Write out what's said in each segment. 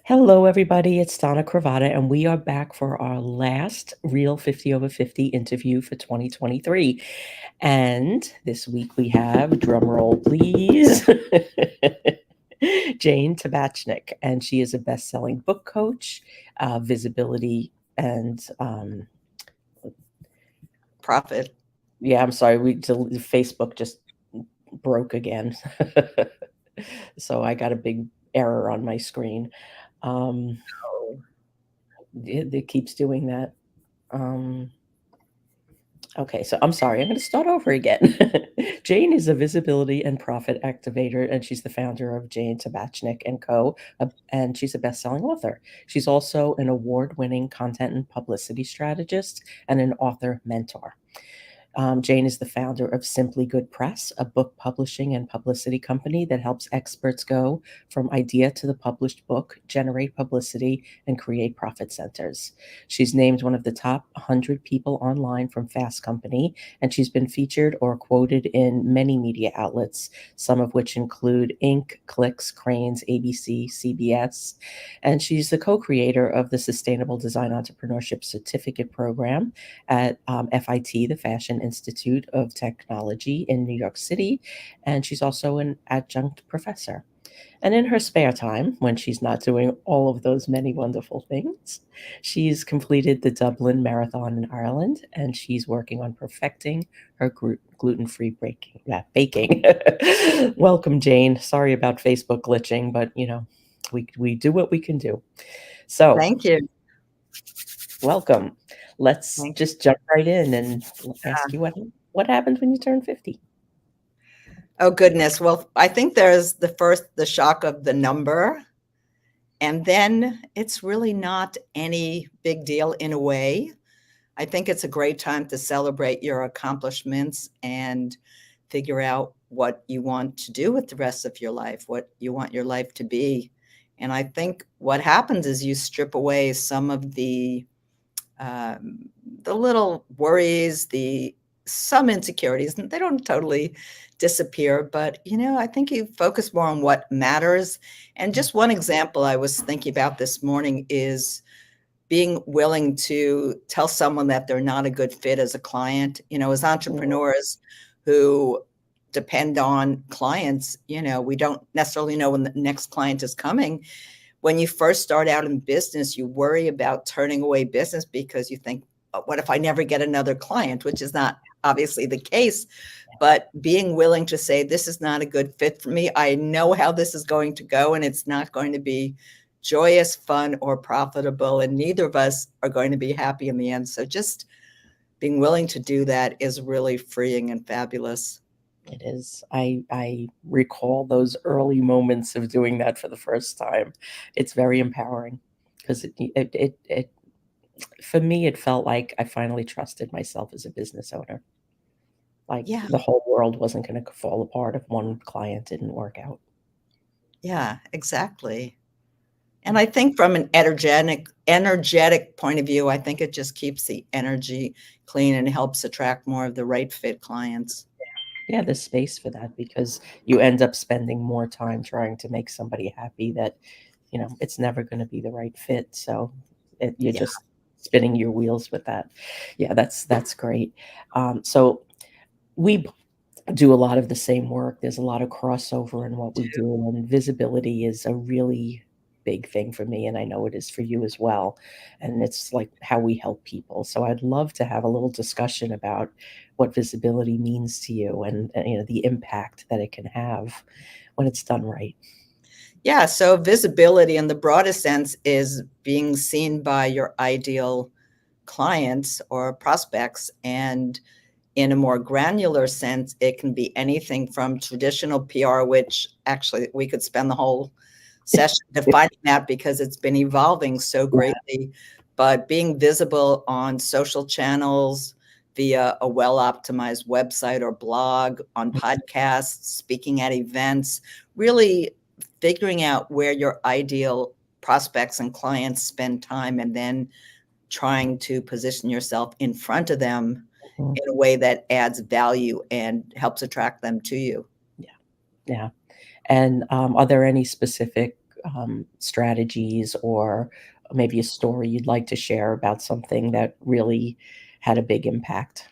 Hello, everybody. It's Donna Cravata, and we are back for our last Real 50 Over 50 interview for 2023. And this week we have, drumroll please, Jane Tabachnick, and she is a best-selling book coach, visibility, and Profit. yeah, I'm sorry, Facebook just broke again. So I got a big error on my screen. It keeps doing that. Okay, so I'm sorry. I'm going to start over again. Jane is a visibility and profit activator, and she's the founder of Jane Tabachnick Co. And she's a best-selling author. She's also an award-winning content and publicity strategist and an author mentor. Jane is the founder of Simply Good Press, a book publishing and publicity company that helps experts go from idea to the published book, generate publicity, and create profit centers. She's named one of the top 100 people online from Fast Company, and she's been featured or quoted in many media outlets, some of which include Inc., Clickz, Crain's, ABC, CBS. And she's the co-creator of the Sustainable Design Entrepreneurship Certificate Program at FIT, the Fashion Institute of Technology in New York City, and she's also an adjunct professor. And in her spare time, when she's not doing all of those many wonderful things, she's completed the Dublin Marathon in Ireland, and she's working on perfecting her gluten-free baking. Welcome, Jane. Sorry about Facebook glitching, but we do what we can do. So, Thank you. welcome. Let's Thank just jump right in and ask you what happened when you turned 50. Oh, goodness. Well, I think there's the shock of the number. And then it's really not any big deal in a way. I think it's a great time to celebrate your accomplishments and figure out what you want to do with the rest of your life, what you want your life to be. And I think what happens is you strip away some of the little worries, some insecurities, and they don't totally disappear, but I think you focus more on what matters. And just one example I was thinking about this morning is being willing to tell someone that they're not a good fit as a client. As entrepreneurs who depend on clients, we don't necessarily know when the next client is coming. When you first start out in business, you worry about turning away business because you think, what if I never get another client, which is not obviously the case, but being willing to say, this is not a good fit for me. I know how this is going to go, and it's not going to be joyous, fun, or profitable, and neither of us are going to be happy in the end. So just being willing to do that is really freeing and fabulous. It is. I recall those early moments of doing that for the first time. It's very empowering because it for me, it felt like I finally trusted myself as a business owner. Like the whole world wasn't going to fall apart if one client didn't work out. Yeah, exactly. And I think from an energetic point of view, I think it just keeps the energy clean and helps attract more of the right fit clients. Yeah, there's space for that because you end up spending more time trying to make somebody happy that, it's never going to be the right fit. So you're just spinning your wheels with that. Yeah, that's great. So we do a lot of the same work. There's a lot of crossover in what we do, and visibility is a really big thing for me, and I know it is for you as well. And it's like how we help people. So I'd love to have a little discussion about what visibility means to you and the impact that it can have when it's done right. Yeah, so visibility in the broadest sense is being seen by your ideal clients or prospects. And in a more granular sense, it can be anything from traditional PR, which actually we could spend the whole session defining that because it's been evolving so greatly, but being visible on social channels via a well-optimized website or blog, on podcasts, speaking at events, really figuring out where your ideal prospects and clients spend time and then trying to position yourself in front of them in a way that adds value and helps attract them to you. Yeah. And are there any specific strategies or maybe a story you'd like to share about something that really had a big impact?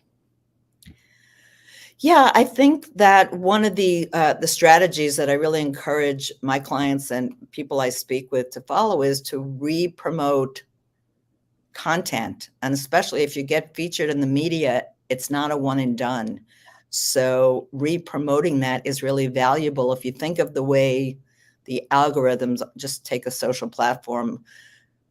Yeah, I think that one of the strategies that I really encourage my clients and people I speak with to follow is to re-promote content, and especially if you get featured in the media, it's not a one and done. So re-promoting that is really valuable. If you think of the way the algorithms, just take a social platform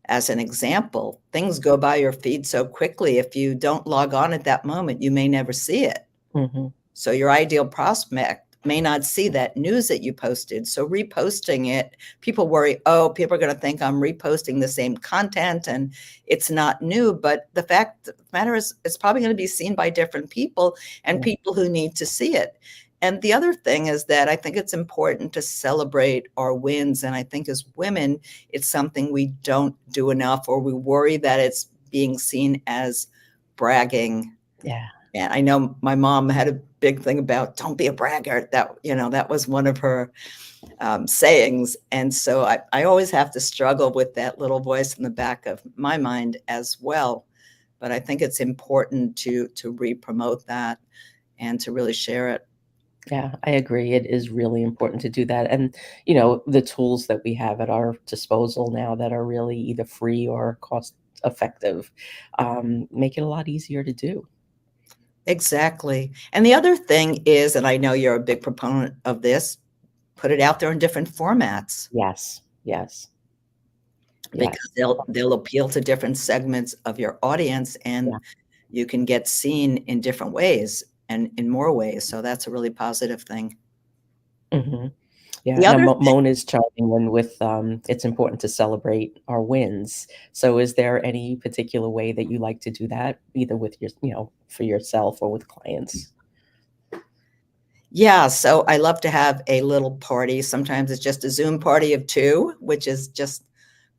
as an example, things go by your feed so quickly. If you don't log on at that moment, you may never see it. Mhm. So your ideal prospect may not see that news that you posted. So reposting it, people worry, oh, people are going to think I'm reposting the same content and it's not new. But the fact of the matter is, it's probably going to be seen by different people and Yeah. people who need to see it. And the other thing is that I think it's important to celebrate our wins. And I think as women, it's something we don't do enough, or we worry that it's being seen as bragging. Yeah. And I know my mom had a big thing about don't be a braggart. That, that was one of her sayings. And so I always have to struggle with that little voice in the back of my mind as well. But I think it's important to re-promote that and to really share it. Yeah, I agree. It is really important to do that. And, the tools that we have at our disposal now that are really either free or cost effective, make it a lot easier to do. Exactly. And the other thing is, and I know you're a big proponent of this, put it out there in different formats, Yes, yes, because yes. they'll appeal to different segments of your audience, Yeah. and you can get seen in different ways and in more ways. So that's a really positive thing. Mhm. Yeah, The now other Mona's chiming in with, it's important to celebrate our wins. So is there any particular way that you like to do that, either with for yourself or with clients? Yeah, so I love to have a little party. Sometimes it's just a Zoom party of 2, which is just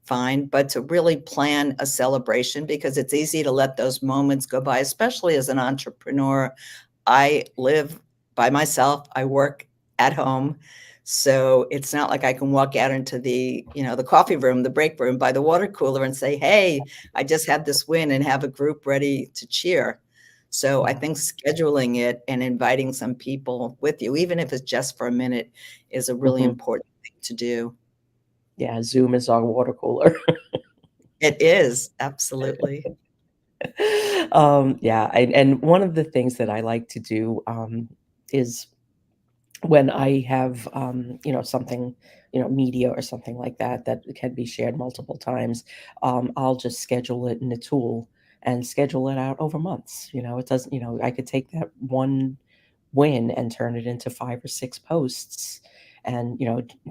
fine, but to really plan a celebration, because it's easy to let those moments go by, especially as an entrepreneur. I live by myself, I work at home, so it's not like I can walk out into the coffee room, the break room by the water cooler and say, "Hey, I just had this win," and have a group ready to cheer. So I Yeah. think scheduling it and inviting some people with you, even if it's just for a minute, is a really Mhm. important thing to do. Yeah, Zoom is our water cooler. It is, absolutely. Yeah, and one of the things that I like to do, is when I have, something, media or something like that that can be shared multiple times, I'll just schedule it in a tool and schedule it out over months. It doesn't, I could take that one win and turn it into 5 or 6 posts and,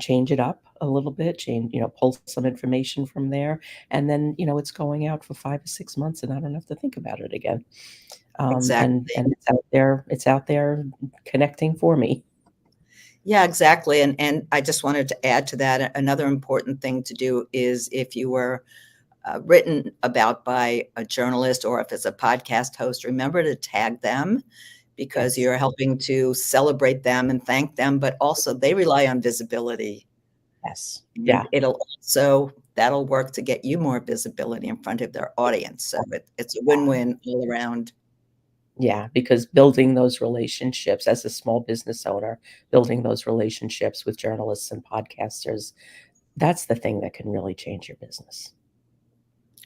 change it up a little bit, pull some information from there. And then, it's going out for 5 or 6 months and I don't have to think about it again. And Exactly. it's out there connecting for me. Yeah, exactly, and I just wanted to add to that, another important thing to do is if you were, written about by a journalist, or if it's a podcast host, remember to tag them, because Yes. you're helping to celebrate them and thank them, but also they rely on visibility, Yes. and Yeah. that'll work to get you more visibility in front of their audience, so it's a win-win all around. Yeah, because building those relationships as a small business owner, building those relationships with journalists and podcasters, that's the thing that can really change your business,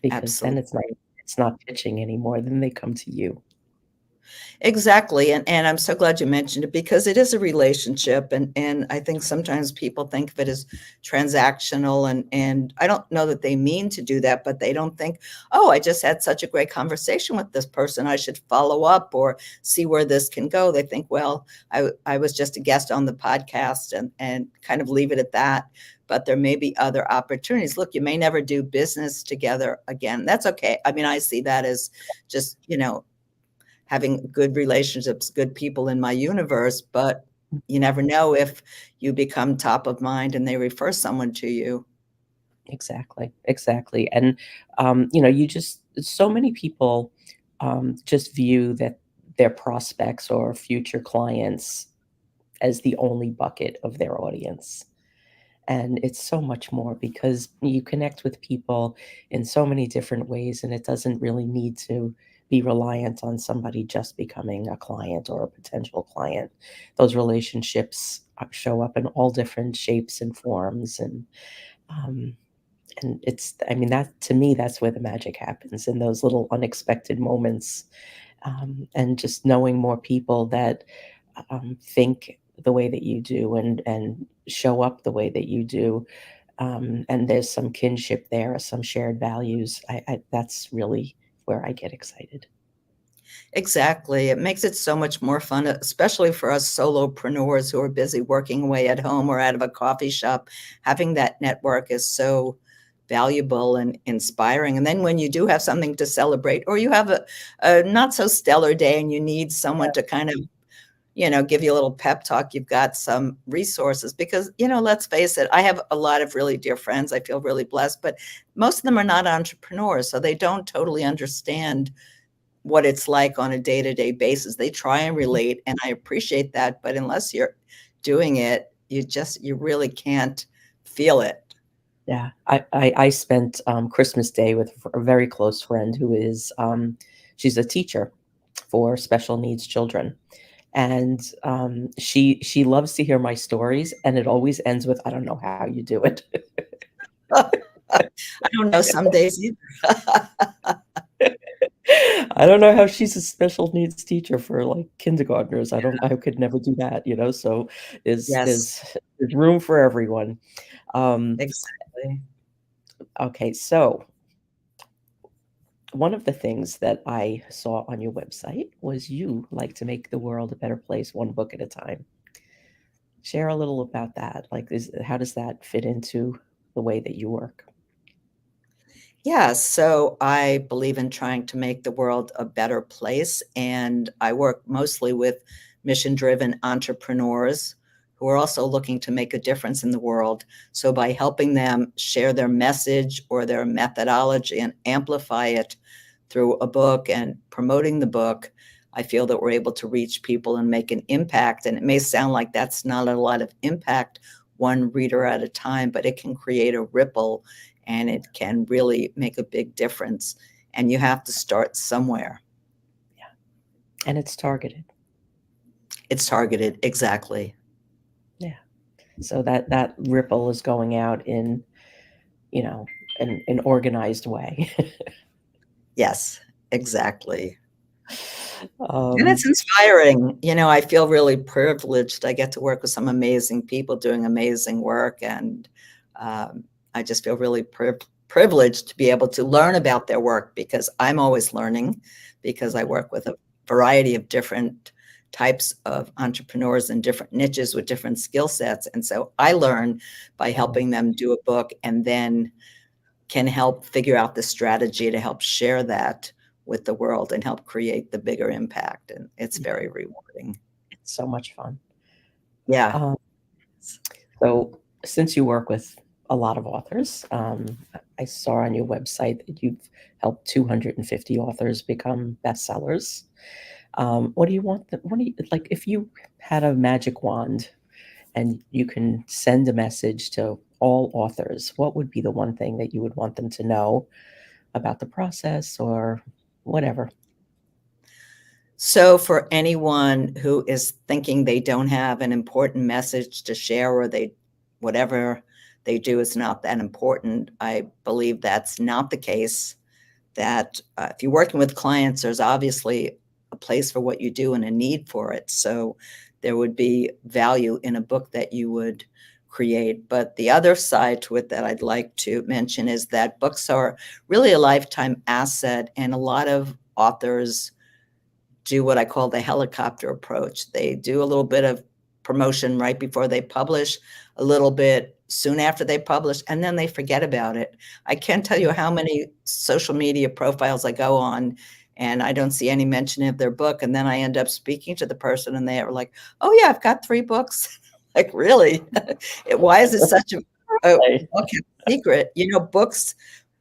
because then Absolutely. it's not pitching anymore, then they come to you. Exactly, and I'm so glad you mentioned it, because it is a relationship, and I think sometimes people think of it as transactional, and I don't know that they mean to do that, but they don't think, "Oh, I just had such a great conversation with this person, I should follow up or see where this can go." They think, "Well, I was just a guest on the podcast," and kind of leave it at that, but there may be other opportunities. Look, you may never do business together again. That's okay. I mean, I see that as just, having good relationships, good people in my universe, but you never know if you become top of mind and they refer someone to you. Exactly, exactly, and, you just so many people, just view that their prospects or future clients as the only bucket of their audience. And it's so much more because you connect with people in so many different ways, and it doesn't really need to be reliant on somebody just becoming a client or a potential client. Those relationships show up in all different shapes and forms, um, and it's, I mean, that to me, that's where the magic happens, in those little unexpected moments, and just knowing more people that think the way that you do, and show up the way that you do, and there's some kinship there, or some shared values. That's really where I get excited. Exactly. It makes it so much more fun, especially for us solopreneurs who are busy working away at home or out of a coffee shop. Having that network is so valuable and inspiring. And then when you do have something to celebrate, or you have a not so stellar day and you need someone to kind of, give you a little pep talk, you've got some resources because, let's face it, I have a lot of really dear friends. I feel really blessed, but most of them are not entrepreneurs, so they don't totally understand what it's like on a day-to-day basis. They try and relate, and I appreciate that, but unless you're doing it, you really can't feel it. Yeah, I spent Christmas Day with a very close friend who is, she's a teacher for special needs children, and she loves to hear my stories, and it always ends with, "I don't know how you do it." I don't know, some days either. I don't know how she's a special needs teacher for, like, kindergartners. I could never do that, so is Yes, there's room for everyone. Um, exactly. okay, so one of the things that I saw on your website was you like to make the world a better place one book at a time. Share a little about that. Like, how does that fit into the way that you work? Yeah, so I believe in trying to make the world a better place, and I work mostly with mission-driven entrepreneurs who are also looking to make a difference in the world. So by helping them share their message or their methodology and amplify it through a book and promoting the book, I feel that we're able to reach people and make an impact. And it may sound like that's not a lot of impact, one reader at a time, but it can create a ripple and it can really make a big difference. And you have to start somewhere. Yeah, and it's targeted. It's targeted, exactly. Yeah, so that ripple is going out in, you know, an organized way. Yes, exactly. And Um, it's inspiring. I feel really privileged. I get to work with some amazing people doing amazing work, and um, I just feel really privileged to be able to learn about their work because I'm always learning because I work with a variety of different types of entrepreneurs in different niches with different skill sets. And so I learn by oh, helping them do a book and then can help figure out the strategy to help share that with the world and help create the bigger impact, and it's yeah, very rewarding. it's so much fun. Yeah. Um, so since you work with a lot of authors, I saw on your website that you've helped 250 authors become bestsellers. What do you want them, what do you like, if you had a magic wand and you can send a message to all authors, what would be the one thing that you would want them to know about the process or whatever? So for anyone who is thinking they don't have an important message to share or they whatever they do is not that important, I believe that's not the case. That if you're working with clients, there's obviously a place for what you do and a need for it. So there would be value in a book that you would create. But the other side to it that I'd like to mention is that books are really a lifetime asset, and a lot of authors do what I call the helicopter approach. They do a little bit of promotion right before they publish, a little bit soon after they publish, and then they forget about it. I can't tell you how many social media profiles I go on and I don't see any mention of their book. And then I end up speaking to the person and they are like, oh, yeah, I've got 3 books. Like, really? Why is it such a Right. secret? Books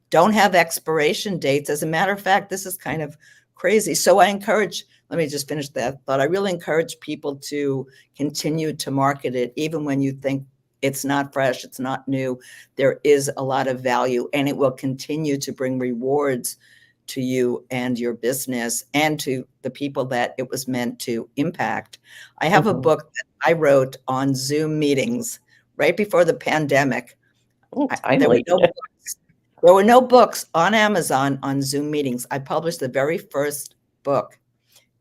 don't have expiration dates. As a matter of fact, this is kind of crazy. So let me just finish that thought. I really encourage people to continue to market it, even when you think It's not fresh, it's not new. There is a lot of value, and it will continue to bring rewards to you and your business and to the people that it was meant to impact. I have a Mhm. book that I wrote on Zoom meetings right before the pandemic. Oh, There were timely. no books. There were no books on Amazon on Zoom meetings. I published the very first book,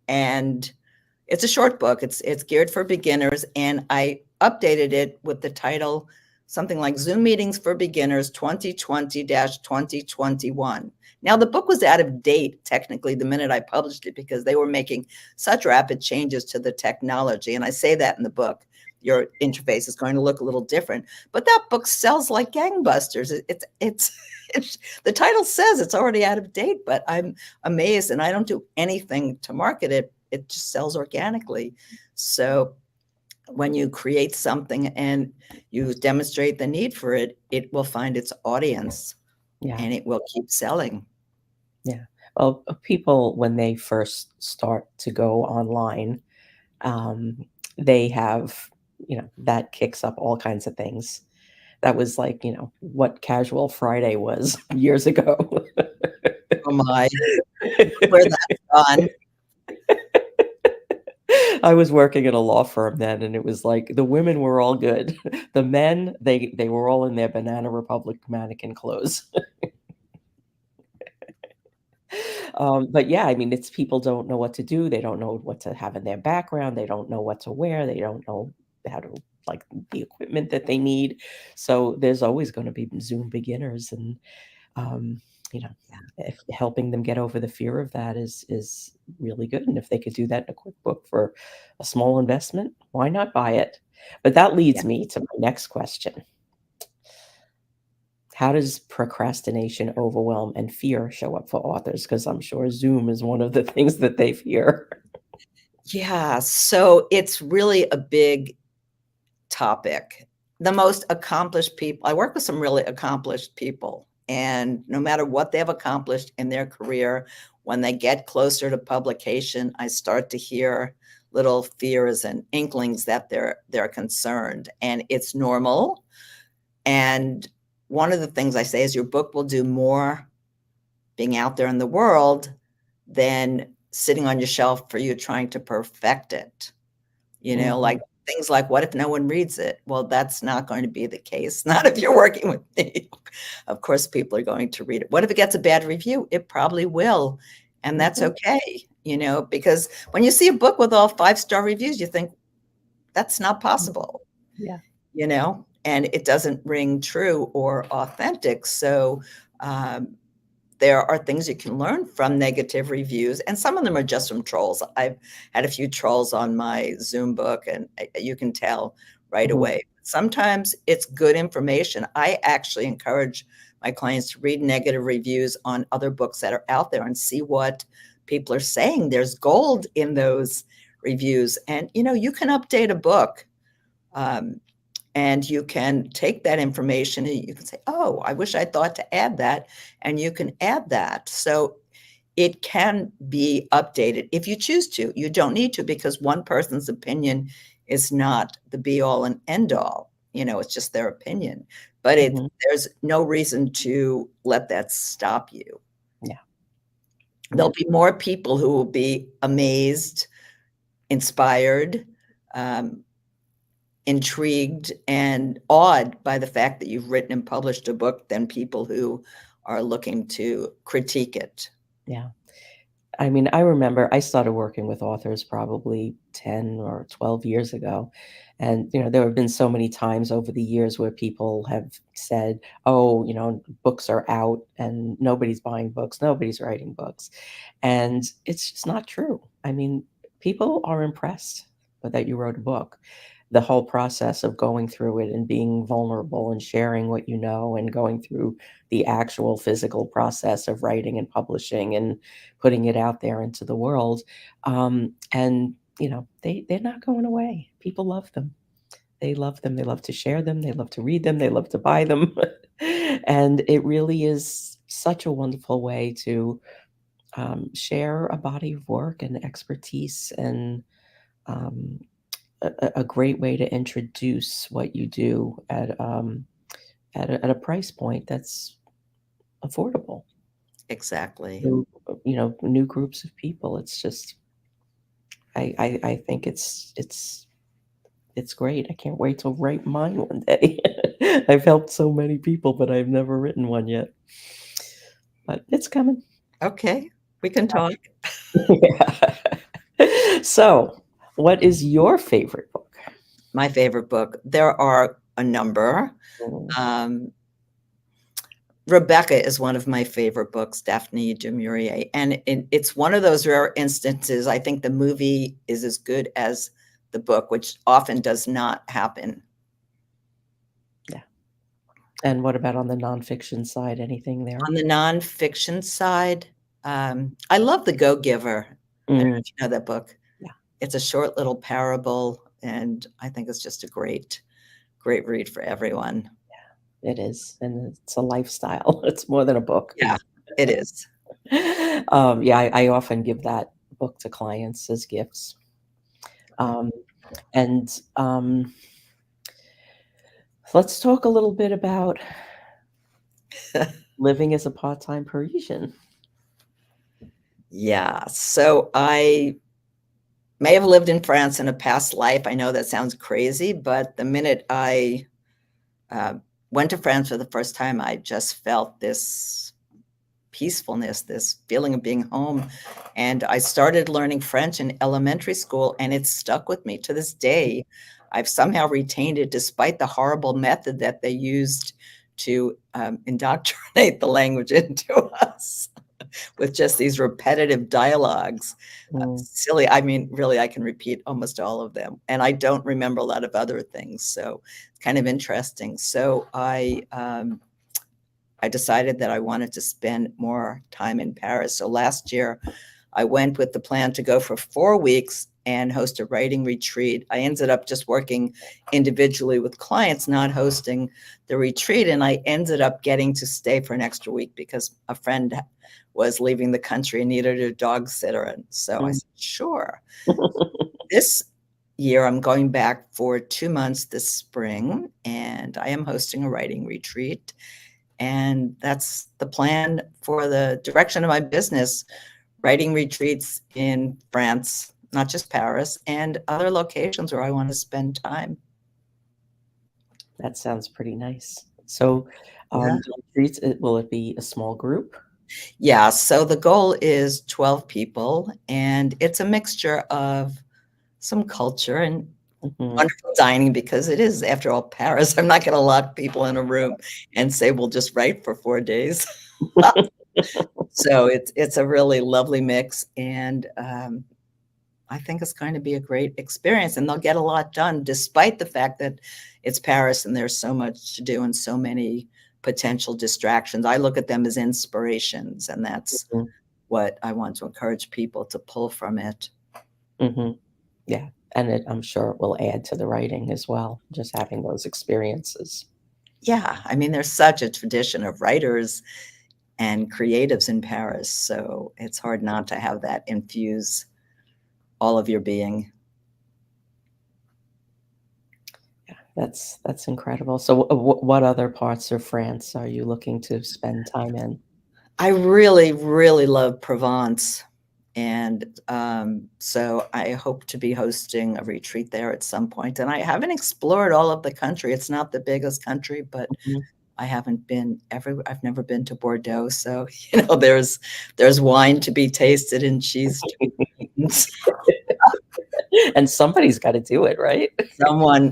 and it's a short book. It's geared for beginners, and I updated it with the title something like Zoom Meetings for Beginners 2020-2021. Now, the book was out of date technically the minute I published it because they were making such rapid changes to the technology. And I say that in the book. Your interface is going to look a little different, but that book sells like gangbusters. It's the title says it's already out of date, but I'm amazed, and I don't do anything to market it. It just sells organically. So when you create something and you demonstrate the need for it, it will find its audience Yeah. and it will keep selling. Yeah. Well, people, when they first start to go online, um, they have, that kicks up all kinds of things. That was like, what Casual Friday was years ago. Oh my, where that's gone. I was working at a law firm then, and it was like the women were all good. The men, they were all in their Banana Republic mannequin clothes. But yeah, I mean, it's people don't know what to do. They don't know what to have in their background. They don't know what to wear. They don't know how to like the equipment that they need. So there's always going to be Zoom beginners, and um, you know, if helping them get over the fear of that is really good. And if they could do that in a quick book for a small investment, why not buy it? But that Yeah. leads me to my next question. How does procrastination, overwhelm, and fear show up for authors? Because I'm sure Zoom is one of the things that they fear. Yeah. So it's really a big topic. The most accomplished people, I work with some really accomplished people, and no matter what they've accomplished in their career, when they get closer to publication, I start to hear little fears and inklings that they're concerned, and it's normal. And one of the things I say is your book will do more being out there in the world than sitting on your shelf for you trying to perfect it. Mhm. Like things like, what if no one reads it? Well, that's not going to be the case. Not if you're working with me. Of course, people are going to read it. What if it gets a bad review? It probably will. And that's Mhm. okay, because when you see a book with all 5-star reviews, you think that's not Mhm. possible, Yeah. and it doesn't ring true or authentic. So, um, there are things you can learn from negative reviews, and some of them are just from trolls. I've had a few trolls on my Zoom book, and you can tell right Mhm. away. Sometimes it's good information. I actually encourage my clients to read negative reviews on other books that are out there and see what people are saying. There's gold in those reviews, and you can update a book. Um, and you can take that information and you can say, oh, I wish I thought to add that. And you can add that. So it can be updated if you choose to. You don't need to, because one person's opinion is not the be all and end all. It's just their opinion. But Mhm. there's no reason to let that stop you. Yeah. There'll Yeah. be more people who will be amazed, inspired, um, intrigued and awed by the fact that you've written and published a book than people who are looking to critique it. Yeah. I mean, I remember I started working with authors probably 10 or 12 years ago. And, there have been so many times over the years where people have said, oh, books are out and nobody's buying books, nobody's writing books. And it's just not true. I mean, people are impressed that you wrote a book. The whole process of going through it and being vulnerable and sharing what you know and going through the actual physical process of writing and publishing and putting it out there into the world. And they're not going away. People love them. They love them. They love to share them. They love to read them. They love to buy them. And it really is such a wonderful way to share a body of work and expertise and um, a great way to introduce what you do at a price point that's affordable. Exactly. To, new groups of people. It's just I think it's great. I can't wait to write mine one day. I've helped so many people, but I've never written one yet. But it's coming. Okay, we can talk. Yeah. So, what is your favorite book? My favorite book. There are a number. Mm, Um, Rebecca is one of my favorite books, Daphne du Maurier, and it's one of those rare instances. I think the movie is as good as the book, which often does not happen. yeah. And what about on the nonfiction side? Anything there? On the nonfiction side, I love The Go-Giver. I don't know Mm, if you know that book. yeah, It's a short little parable, and I think it's just a great, great read for everyone. it is, and it's a lifestyle. It's more than a book. Yeah, it is. Yeah, I often give that book to clients as gifts. Um, and let's talk a little bit about living as a part-time Parisian. Yeah, so I may have lived in France in a past life. I know that sounds crazy, but the minute I uh, went to France for the first time, I just felt this peacefulness, this feeling of being home. And I started learning French in elementary school, and it's stuck with me to this day. I've somehow retained it despite the horrible method that they used to indoctrinate the language into us with just these repetitive dialogues. Mm, Silly. I mean, really, I can repeat almost all of them, and I don't remember a lot of other things. So it's kind of interesting. So I decided that I wanted to spend more time in Paris. So last year, I went with the plan to go for 4 weeks and host a writing retreat. I ended up just working individually with clients, not hosting the retreat. And I ended up getting to stay for an extra week because a friend was leaving the country and needed a dog sitter. And so I mm. said, sure. This year, I'm going back for 2 months this spring, and I am hosting a writing retreat. And that's the plan for the direction of my business, writing retreats in France, not just Paris, and other locations where I want to spend time. That sounds pretty nice. So, Yeah. the retreats, will it be a small group? Yeah. So the goal is 12 people, and it's a mixture of some culture and Mhm. wonderful dining because it is, after all, Paris. I'm not going to lock people in a room and say, we'll just write for 4 days. So it's a really lovely mix, and I think it's going to be a great experience, and they'll get a lot done despite the fact that it's Paris and there's so much to do and so many potential distractions. I look at them as inspirations, and that's Mhm, what I want to encourage people to pull from it. mhm. Yeah, and I'm sure it will add to the writing as well, just having those experiences. Yeah, I mean, there's such a tradition of writers and creatives in Paris, so it's hard not to have that infuse all of your being. Yeah, that's incredible. So, what other parts of France are you looking to spend time in? I really, really love Provence. And so I hope to be hosting a retreat there at some point. And I haven't explored all of the country. It's not the biggest country, but Mhm. I haven't been everywhere. I've never been to Bordeaux. So, there's wine to be tasted and cheese to be eaten. And somebody's gotta do it, right?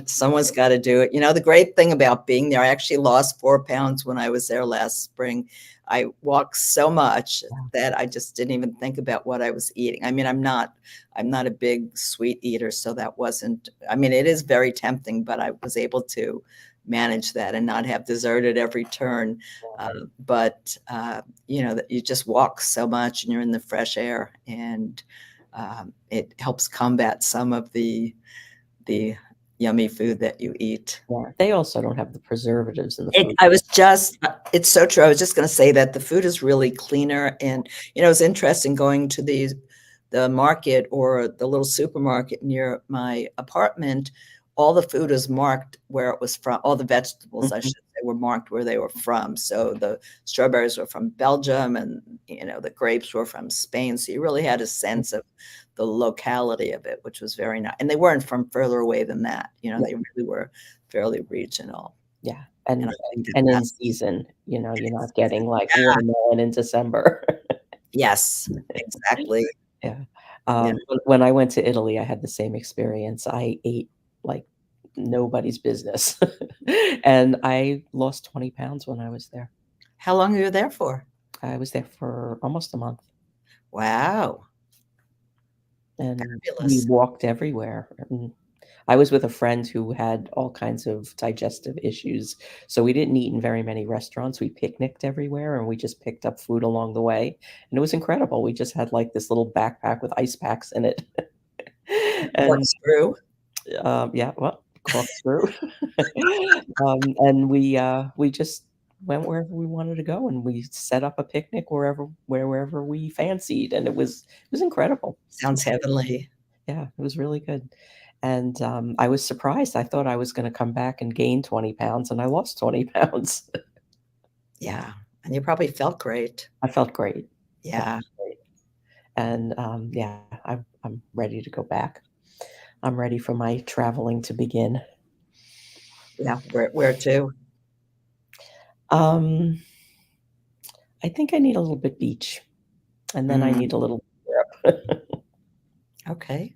Someone's gotta do it. The great thing about being there, I actually lost 4 pounds when I was there last spring. I walked so much that I just didn't even think about what I was eating. I mean, I'm not a big sweet eater, so that wasn't, I mean, it is very tempting, but I was able to manage that and not have dessert at every turn. That you just walk so much and you're in the fresh air, and it helps combat some of the yummy food that you eat. Yeah, they also don't have the preservatives in the food. It's so true. I was just going to say that the food is really cleaner. And, it's interesting going to these the market or the little supermarket near my apartment, all the food is marked where it was from. All the vegetables, I Mhm. should say, were marked where they were from. So the strawberries were from Belgium, and the grapes were from Spain. So you really had a sense of the locality of it, which was very nice. And they weren't from further away than that. Yeah, They really were fairly regional. yeah, And I think that and in that's season, you're not season. getting, like, Yeah. watermelon in December. Yes, exactly. Yeah. Yeah. When I went to Italy, I had the same experience. I ate like nobody's business, and I lost 20 pounds when I was there. How long were you there for? I was there for almost a month, Wow. and we Fabulous. walked everywhere, and I was with a friend who had all kinds of digestive issues, so we didn't eat in very many restaurants. We picnicked everywhere, and we just picked up food along the way, and it was incredible. We just had, like, this little backpack with ice packs in it. And, Corkscrew. yeah, well, corkscrew. And we just went wherever we wanted to go, and we set up a picnic wherever we fancied, and it was incredible. Sounds heavenly. Yeah, it was really good. And, I was surprised. I thought I was gonna come back and gain 20 pounds, and I lost 20 pounds. Yeah, and you probably felt great. I felt great. I felt Yeah, great. And, yeah, I'm ready to go back. I'm ready for my traveling to begin. yeah. Where to? Um, I think I need a little bit beach, and then I Mm, need a little Europe. okay.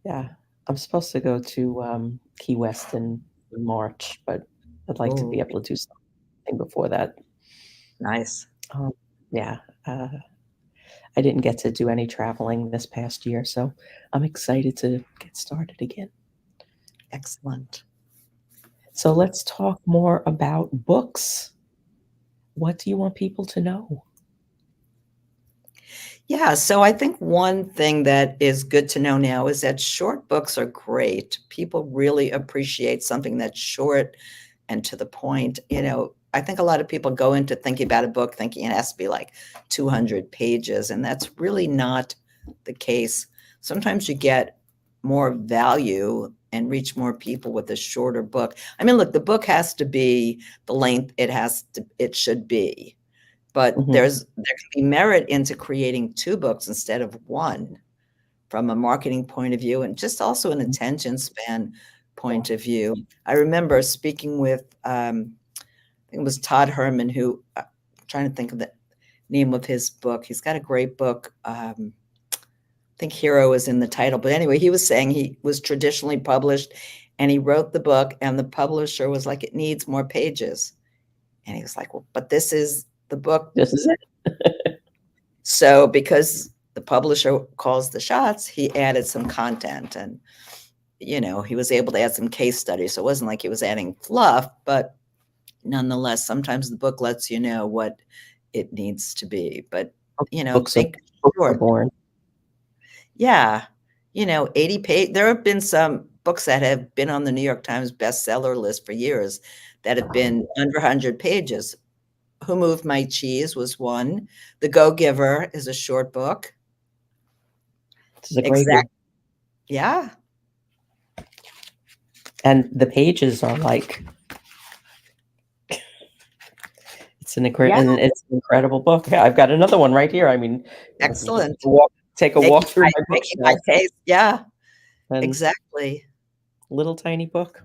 Yeah, I'm supposed to go to, Key West in March, but I'd like to be Oh, able to do something before that. nice. Um, yeah, I didn't get to do any traveling this past year, so I'm excited to get started again. Excellent. So let's talk more about books. What do you want people to know? Yeah, so I think one thing that is good to know now is that short books are great. People really appreciate something that's short and to the point. I think a lot of people go into thinking about a book thinking it has to be like 200 pages, and that's really not the case. Sometimes you get more value and reach more people with a shorter book. I mean, look, the book has to be the length it should be. But Mhm, there can be merit into creating 2 books instead of 1 from a marketing point of view and just also an mhm, attention span yeah. point of view. I remember speaking with, I think it was Todd Herman who, I'm trying to think of the name of his book. He's got a great book, I think Hero is in the title, but anyway, he was saying he was traditionally published, and he wrote the book, and the publisher was like, "It needs more pages." And he was like, "Well, but this is the book." This is it. So because the publisher calls the shots, he added some content and, he was able to add some case studies. So it wasn't like he was adding fluff, but nonetheless, sometimes the book lets you know what it needs to be. But, Books are think books are short. born. Yeah. 80 page. There have been some books that have been on the New York Times bestseller list for years that have been under 100 pages. Who Moved My Cheese was one. The Go Giver is a short book. This is a great Exact. one, Yeah. and the pages are like Yeah. it's an incredible book. Yeah, I've got another one right here. I mean, just Excellent. take a walk through my Making my bookshelf, case. Yeah, and exactly. little tiny book.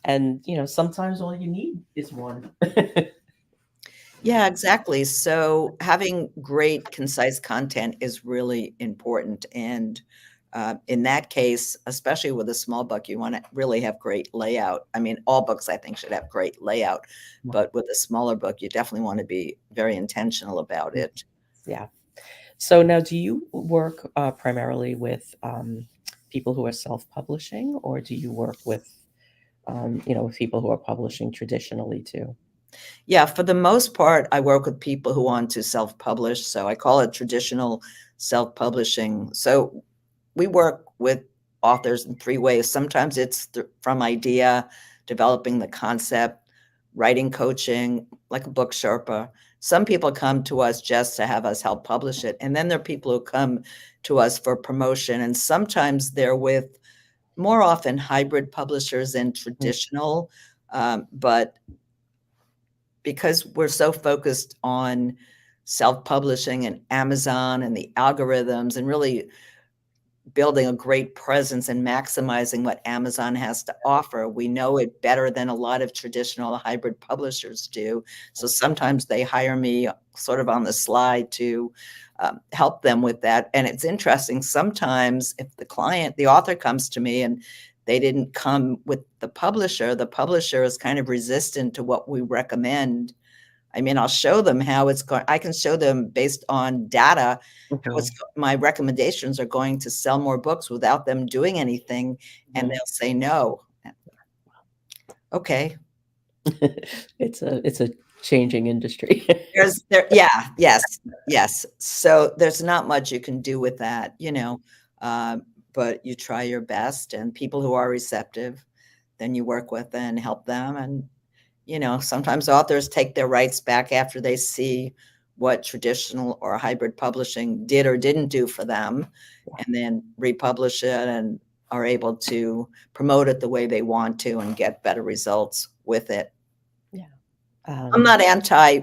And, sometimes all you need is one. Yeah, exactly. So having great, concise content is really important. And in that case, especially with a small book, you want to really have great layout. I mean, all books I think should have great layout, but with a smaller book, you definitely want to be very intentional about it. Yeah. So now do you work, primarily with, people who are self-publishing, or do you work with people who are publishing traditionally too? Yeah, for the most part, I work with people who want to self-publish. So I call it traditional self-publishing. So we work with authors in 3 ways. Sometimes it's from idea, developing the concept, writing coaching, like a book Sherpa. Some people come to us just to have us help publish it. And then there are people who come to us for promotion. And sometimes they're with more often hybrid publishers and Mm. traditional. But because we're so focused on self-publishing and Amazon and the algorithms and really building a great presence and maximizing what Amazon has to offer. We know it better than a lot of traditional hybrid publishers do. So sometimes they hire me sort of on the slide to help them with that. And it's interesting. Sometimes if the author comes to me and they didn't come with the publisher is kind of resistant to what we recommend. I mean, I'll show them how it's going. I can show them based on data how Mhm. my recommendations are going to sell more books without them doing anything, and Mhm. they'll say no. Okay. It's a changing industry. Yes. So there's not much you can do with that, but you try your best, and people who are receptive, then you work with and help them. And sometimes authors take their rights back after they see what traditional or hybrid publishing did or didn't do for them, and then republish it and are able to promote it the way they want to and get better results with it. Yeah. I'm not anti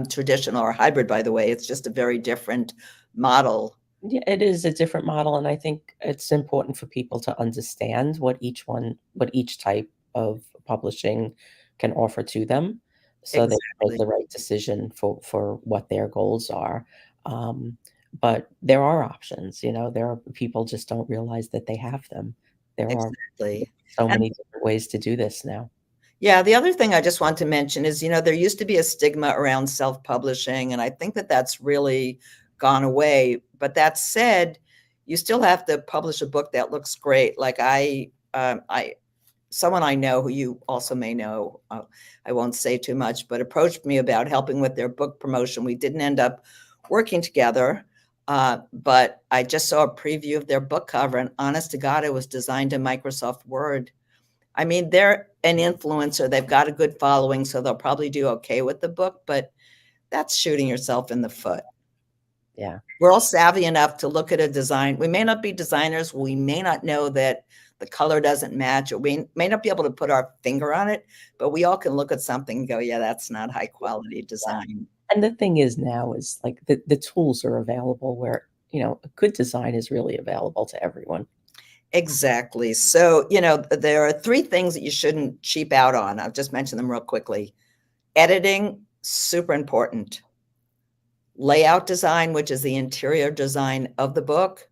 traditional or hybrid, by the way. It's just a very different model. Yeah, it is a different model, and I think it's important for people to understand what each type of publishing can offer to them, so they make Exactly. the right decision for what their goals are. Um, but there are options, there are people just don't realize that they have them. There are Exactly. so And many different ways to do this now. yeah, the other thing I just want to mention is, there used to be a stigma around self-publishing, and I think that that's really gone away. But that said, you still have to publish a book that looks great. Like someone I know who you also may know, I won't say too much, but approached me about helping with their book promotion. We didn't end up working together, but I just saw a preview of their book cover, and honest to God, it was designed in Microsoft Word. I mean, they're an influencer. They've got a good following, so they'll probably do okay with the book, but that's shooting yourself in the foot. Yeah. We're all savvy enough to look at a design. We may not be designers. We may not know that the color doesn't match, or we may not be able to put our finger on it, but we all can look at something and go, yeah, that's not high quality design. And the thing is now is, like, the tools are available where, a good design is really available to everyone. Exactly. So, there are 3 things that you shouldn't cheap out on. I'll just mention them real quickly. Editing, super important. Layout design, which is the interior design of the book,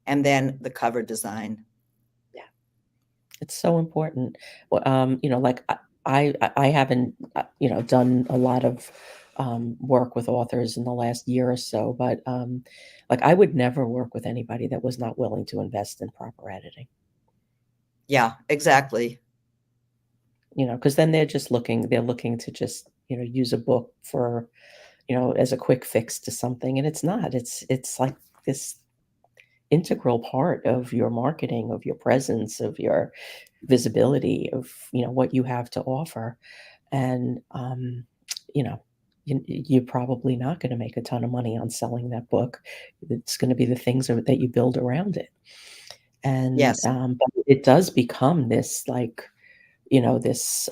and then the cover design. Yeah. It's so important. Well, like, I haven't, done a lot of, work with authors in the last year or so, but, like, I would never work with anybody that was not willing to invest in proper editing, Yeah, exactly. because then they're looking to just, use a book for, as a quick fix to something, and it's not. It's like this integral part of your marketing, of your presence, of your visibility, of, what you have to offer. And, you know, you're probably not going to make a ton of money on selling that book. It's going to be the things that you build around it. And Yes, but it does become this, like, this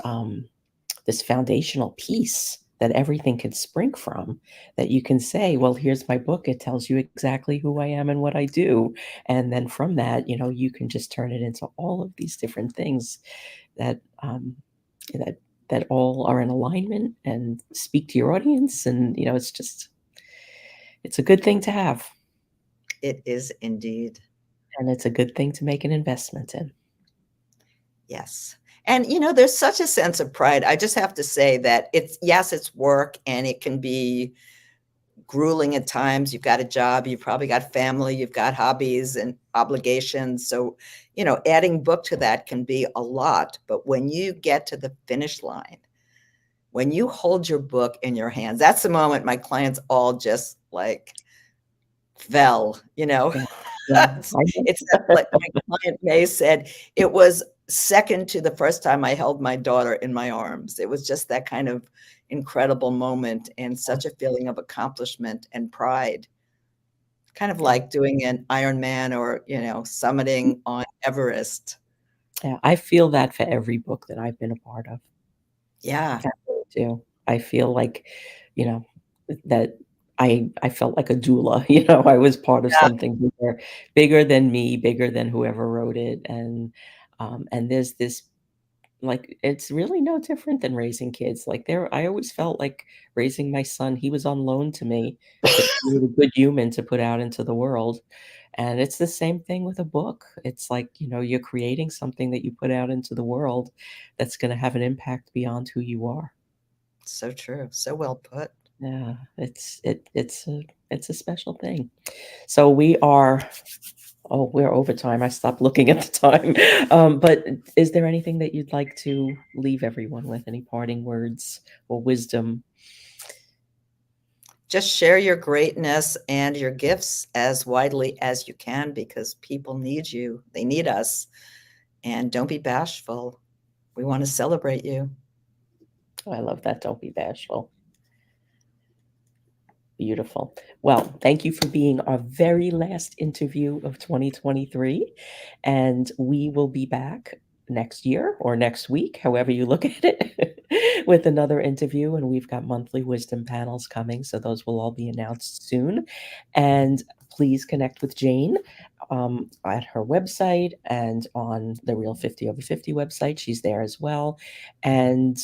this foundational piece that everything can spring from, that you can say, well, here's my book. It tells you exactly who I am and what I do. And then from that, you can just turn it into all of these different things that that that all are in alignment and speak to your audience. And it's a good thing to have, it is indeed. and it's a good thing to make an investment in. Yes. And, there's such a sense of pride. I just have to say that it's work, and it can be grueling at times. You've got a job, you've probably got family, you've got hobbies and obligations. So, adding book to that can be a lot. But when you get to the finish line, when you hold your book in your hands, that's the moment my clients all just like fell. Yeah. Yeah. It's that, like my client May said, it was second to the first time I held my daughter in my arms. It was just that kind of incredible moment and such a feeling of accomplishment and pride. Kind of Yeah. like doing an Ironman or, summiting on Everest. Yeah, I feel that for every book that I've been a part of. Yeah, I really do. I feel like, you know, that I felt like a doula, I was part of yeah, something bigger than me, bigger than whoever wrote it, and there's this like, it's really no different than raising kids, like, I always felt like raising my son, he was on loan to me to create a good human to put out into the world, and it's the same thing with a book. It's like, you're creating something that you put out into the world that's gonna have an impact beyond who you are. so true. So well put. Yeah, it's a special thing. So we are we're over time. I stopped looking at the time. But is there anything that you'd like to leave everyone with? Any parting words or wisdom? Just share your greatness and your gifts as widely as you can because people need you. They need us. And don't be bashful. We want to celebrate you. Oh, I love that. Don't be bashful. Beautiful. Well, thank you for being our very last interview of 2023. And we will be back next year or next week, however you look at it, with another interview. And we've got monthly wisdom panels coming. So those will all be announced soon. And please connect with Jane at her website and on the Real 50 Over 50 website. She's there as well. And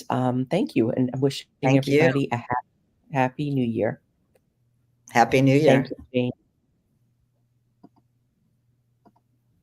thank you. And I'm wishing Thank you. everybody a happy new year. Happy New Thank Year. you, Jane.